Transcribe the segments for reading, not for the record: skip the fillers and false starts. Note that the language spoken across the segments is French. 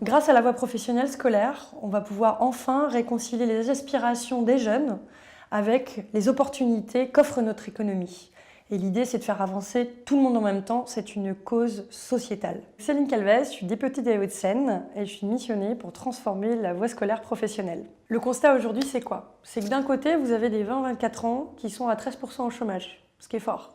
Grâce à la voie professionnelle scolaire, on va pouvoir enfin réconcilier les aspirations des jeunes avec les opportunités qu'offre notre économie. Et l'idée, c'est de faire avancer tout le monde en même temps. C'est une cause sociétale. Céline Calvez, je suis députée des Hauts-de-Seine et je suis missionnée pour transformer la voie scolaire professionnelle. Le constat aujourd'hui, c'est quoi? C'est que d'un côté, vous avez des 20-24 ans qui sont à 13% au chômage, ce qui est fort.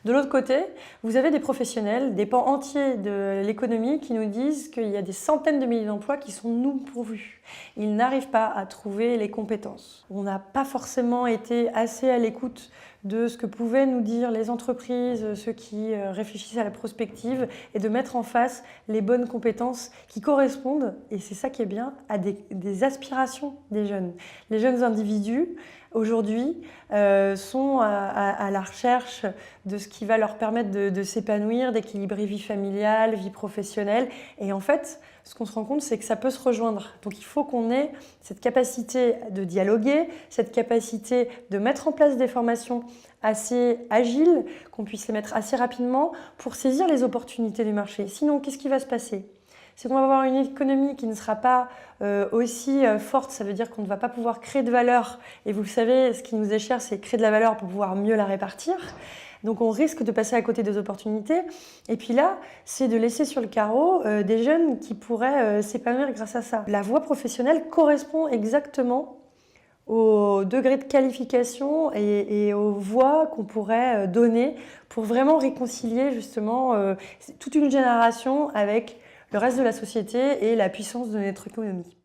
De l'autre côté, vous avez des professionnels, des pans entiers de l'économie qui nous disent qu'il y a des centaines de milliers d'emplois qui sont non pourvus. Ils n'arrivent pas à trouver les compétences. On n'a pas forcément été assez à l'écoute de ce que pouvaient nous dire les entreprises, ceux qui réfléchissent à la prospective, et de mettre en face les bonnes compétences qui correspondent, et c'est ça qui est bien, à des aspirations des jeunes. Les jeunes individus, aujourd'hui, sont à la recherche de ce qui va leur permettre de s'épanouir, d'équilibrer vie familiale, vie professionnelle. Et en fait, ce qu'on se rend compte, c'est que ça peut se rejoindre. Donc il faut qu'on ait cette capacité de dialoguer, cette capacité de mettre en place des formations assez agiles, qu'on puisse les mettre assez rapidement pour saisir les opportunités du marché. Sinon, qu'est-ce qui va se passer ? C'est qu'on va avoir une économie qui ne sera pas aussi forte, ça veut dire qu'on ne va pas pouvoir créer de valeur. Et vous le savez, ce qui nous est cher, c'est créer de la valeur pour pouvoir mieux la répartir. Donc on risque de passer à côté des opportunités. Et puis là, c'est de laisser sur le carreau des jeunes qui pourraient s'épanouir grâce à ça. La voie professionnelle correspond exactement au degré de qualification et aux voies qu'on pourrait donner pour vraiment réconcilier justement toute une génération avec le reste de la société et la puissance de notre économie.